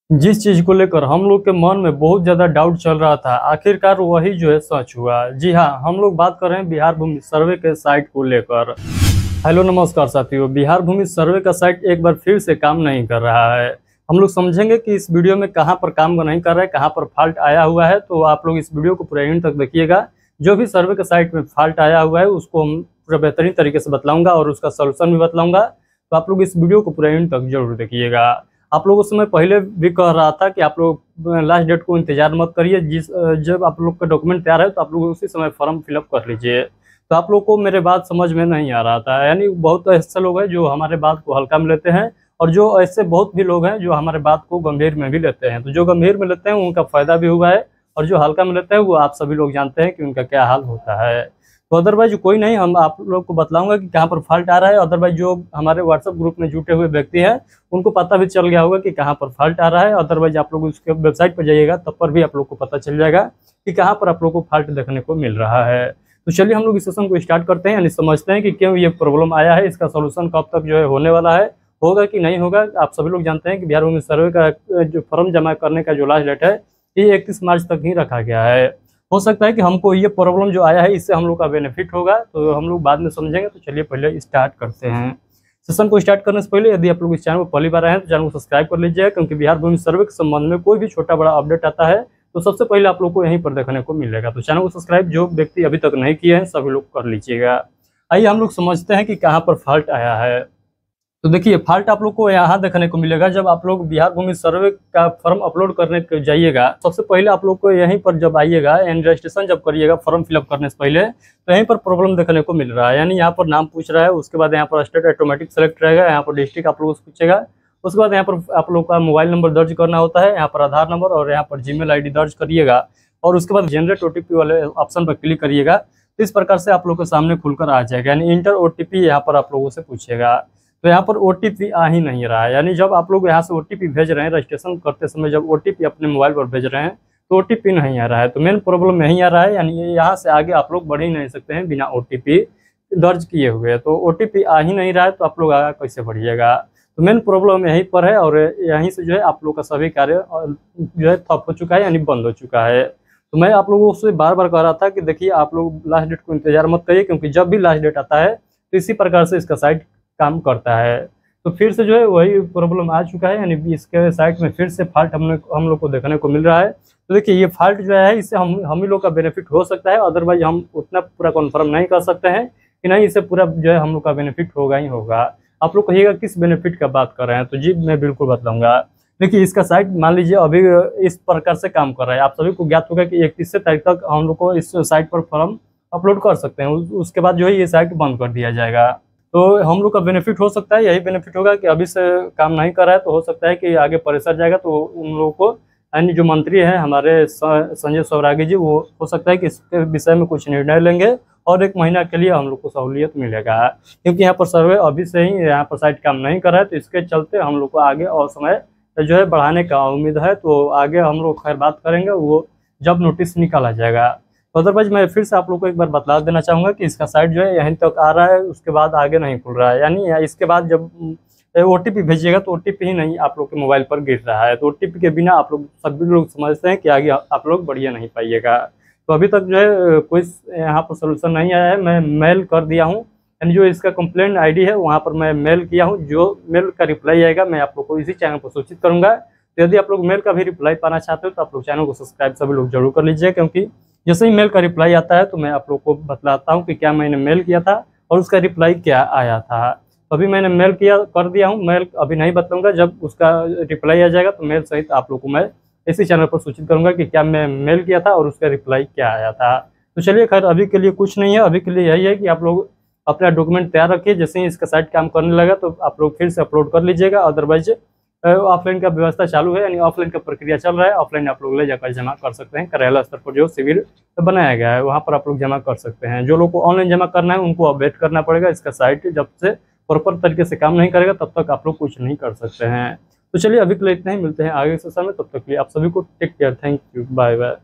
जिस चीज को लेकर हम लोग के मन में बहुत ज्यादा डाउट चल रहा था, आखिरकार वही जो है सच हुआ। जी हाँ, हम लोग बात कर रहे हैं बिहार भूमि सर्वे के साइट को लेकर। हेलो नमस्कार साथियों, बिहार भूमि सर्वे का साइट एक बार फिर से काम नहीं कर रहा है। हम लोग समझेंगे कि इस वीडियो में कहाँ पर काम नहीं कर रहा है, कहाँ पर फॉल्ट आया हुआ है। तो आप लोग इस वीडियो को पूरा एंड तक देखिएगा। जो भी सर्वे के साइट में फॉल्ट आया हुआ है उसको हम पूरा बेहतरीन तरीके से बतलाऊंगा और उसका सोल्यूशन भी बतलाऊंगा। तो आप लोग इस वीडियो को पूरा एंड तक जरूर देखिएगा। आप लोगों से मैं पहले भी कह रहा था कि आप लोग लास्ट डेट को इंतजार मत करिए। जब आप लोग का डॉक्यूमेंट तैयार है तो आप लोग उसी समय फॉर्म फिलअप कर लीजिए। तो आप लोग को मेरे बात समझ में नहीं आ रहा था, यानी बहुत ऐसे लोग हैं जो हमारे बात को हल्का में लेते हैं और जो ऐसे बहुत भी लोग हैं जो हमारे बात को गंभीर में भी लेते हैं। तो जो गंभीर में लेते हैं उनका फायदा भी हुआ है और जो हल्का में लेते हैं वो आप सभी लोग जानते हैं कि उनका क्या हाल होता है। तो अदरवाइज कोई नहीं, हम आप लोग को बतलाऊंगा कि कहाँ पर फॉल्ट आ रहा है। अदरवाइज जो हमारे व्हाट्सएप ग्रुप में जुटे हुए व्यक्ति हैं उनको पता भी चल गया होगा कि कहाँ पर फॉल्ट आ रहा है। अदरवाइज आप लोग उसके वेबसाइट पर जाइएगा तब पर भी आप लोग को पता चल जाएगा कि कहाँ पर आप लोग को फॉल्ट देखने को मिल रहा है। तो चलिए हम लोग इस सेशन को स्टार्ट करते हैं, यानी समझते हैं कि क्यों ये प्रॉब्लम आया है, इसका सोल्यूशन कब तक जो है होने वाला है, होगा कि नहीं होगा। आप सभी लोग जानते हैं कि बिहार भूमि सर्वे का जो फॉर्म जमा करने का जो लास्ट डेट है ये 31 मार्च तक ही रखा गया है। हो सकता है कि हमको ये प्रॉब्लम जो आया है इससे हम लोग का बेनिफिट होगा, तो हम लोग बाद में समझेंगे। तो चलिए पहले स्टार्ट करते हैं। सेशन को स्टार्ट करने से पहले यदि आप लोग इस चैनल को पहली बार आए हैं तो चैनल को सब्सक्राइब कर लीजिए, क्योंकि बिहार भूमि सर्वे के संबंध में कोई भी छोटा बड़ा अपडेट आता है तो सबसे पहले आप लोग को यहीं पर देखने को मिलेगा। तो चैनल को सब्सक्राइब जो व्यक्ति अभी तक नहीं किए हैं सभी लोग कर लीजिएगा। आइए हम लोग समझते हैं कि कहाँ पर फॉल्ट आया है। तो देखिए, फॉल्ट आप लोग को यहाँ देखने को मिलेगा। जब आप लोग बिहार भूमि सर्वे का फॉर्म अपलोड करने के जाइएगा, सबसे पहले आप लोग को यहीं पर जब आइएगा एंड रजिस्ट्रेशन जब करिएगा फॉर्म फिलअप करने से पहले, तो यहीं पर प्रॉब्लम देखने को मिल रहा है। यानी यहाँ पर नाम पूछ रहा है, उसके बाद यहाँ पर स्टेट ऑटोमेटिक सेलेक्ट रहेगा, यहाँ पर डिस्ट्रिक्ट आप लोग से पूछेगा। उसके बाद यहाँ पर आप लोग का मोबाइल नंबर दर्ज करना होता है, यहाँ पर आधार नंबर और यहाँ पर जीमेल आईडी दर्ज करिएगा और उसके बाद जनरेट ओटीपी वाले ऑप्शन पर क्लिक करिएगा। तो इस प्रकार से आप लोग के सामने खुलकर आ जाएगा, यानी इंटर ओटीपी यहाँ पर आप लोगों से पूछेगा। तो यहाँ पर ओटीपी आ ही नहीं रहा है, यानी जब आप लोग यहाँ से ओटीपी भेज रहे हैं रजिस्ट्रेशन करते समय जब ओटीपी अपने मोबाइल पर भेज रहे हैं तो ओटीपी नहीं आ रहा है। तो मेन प्रॉब्लम यहीं आ रहा है, यानी यहाँ से आगे आप लोग बढ़ ही नहीं सकते हैं बिना ओटीपी दर्ज किए हुए। तो ओटीपी आ ही नहीं रहा है तो आप लोग आगे कैसे बढ़िएगा। तो मेन प्रॉब्लम यहीं पर है और यहीं से जो है आप लोग का सभी कार्य जो है ठप हो चुका है, यानी बंद हो चुका है। तो मैं आप लोगों से बार बार कह रहा था कि देखिए आप लोग लास्ट डेट को इंतजार मत करिए, क्योंकि जब भी लास्ट डेट आता है तो इसी प्रकार से इसका साइट काम करता है। तो फिर से जो है वही प्रॉब्लम आ चुका है, यानी इसके साइट में फिर से फॉल्ट हम लोग को देखने को मिल रहा है। तो देखिए ये फॉल्ट जो है इससे हम ही लोग का बेनिफिट हो सकता है, अदरवाइज हम उतना पूरा कन्फर्म नहीं कर सकते हैं कि नहीं इससे पूरा जो है हम लोग का बेनिफिट होगा ही होगा। आप लोग कहिएगा किस बेनिफिट का बात कर रहे हैं, तो जी मैं बिल्कुल बताऊंगा। देखिए इसका साइट मान लीजिए अभी इस प्रकार से काम कर रहा है। आप सभी को ज्ञात होगा कि 31 तारीख तक हम लोग को इस साइट पर फॉर्म अपलोड कर सकते हैं, उसके बाद जो है ये साइट बंद कर दिया जाएगा। तो हम लोग का बेनिफिट हो सकता है, यही बेनिफिट होगा कि अभी से काम नहीं कर रहा है तो हो सकता है कि आगे प्रेशर जाएगा तो उन लोगों को, यानी जो मंत्री हैं हमारे संजय सौरागी जी, वो हो सकता है कि इसके विषय में कुछ निर्णय लेंगे और 1 महीना के लिए हम लोग को सहूलियत मिलेगा। क्योंकि यहाँ पर सर्वे अभी से ही यहाँ पर साइट काम नहीं कर रहा है, तो इसके चलते हम लोग को आगे और समय जो है बढ़ाने का उम्मीद है। तो आगे हम लोग खैर बात करेंगे वो जब नोटिस निकाला जाएगा। तो अदरवाइज मैं फिर से आप लोग को एक बार बता देना चाहूँगा कि इसका साइट जो है यहीं तक आ रहा है, उसके बाद आगे नहीं खुल रहा है। यानी इसके बाद जब ओटीपी भेजिएगा तो ओटीपी ही नहीं आप लोग के मोबाइल पर गिर रहा है। तो ओटीपी के बिना आप लोग सभी लोग समझते हैं कि आगे आप लोग बढ़िया नहीं पाइएगा। तो अभी तक जो है कोई यहाँ पर सोल्यूशन नहीं आया है। मैं मेल कर दिया हूँ, यानी जो इसका कंप्लेंट आईडी है वहाँ पर मैं मेल किया हूँ। जो मेल का रिप्लाई आएगा मैं आप लोग को इसी चैनल पर सूचित करूँगा। तो यदि आप लोग मेल का भी रिप्लाई पाना चाहते हो तो आप लोग चैनल को सब्सक्राइब सभी लोग जरूर कर लीजिए, क्योंकि जैसे ही मेल का रिप्लाई आता है तो मैं आप लोग को बतलाता हूँ कि क्या मैंने मेल किया था और उसका रिप्लाई क्या आया था। अभी मैंने मेल कर दिया हूँ, मेल अभी नहीं बताऊँगा। जब उसका रिप्लाई आ जाएगा तो मेल सहित आप लोग को मैं इसी चैनल पर सूचित करूँगा कि क्या मैं मेल किया था और उसका रिप्लाई क्या आया था। तो चलिए खैर अभी के लिए कुछ नहीं है, अभी के लिए यही है कि आप लोग अपना डॉक्यूमेंट तैयार रखिए। जैसे ही इसका साइट काम करने लगा तो आप लोग फिर से अपलोड कर लीजिएगा। अदरवाइज ऑफलाइन का व्यवस्था चालू है, यानी ऑफलाइन का प्रक्रिया चल रहा है। ऑफलाइन आप लोग ले जाकर जमा कर सकते हैं, कार्यालय स्तर पर जो शिविर बनाया गया है वहाँ पर आप लोग जमा कर सकते हैं। जो लोग को ऑनलाइन जमा करना है उनको अब वेट करना पड़ेगा। इसका साइट जब से प्रॉपर तरीके से काम नहीं करेगा तब तक आप लोग कुछ नहीं कर सकते हैं। तो चलिए अभी के लिए इतना ही, मिलते हैं आगे के समय। तब तक के लिए आप सभी को take care, thank you, bye bye.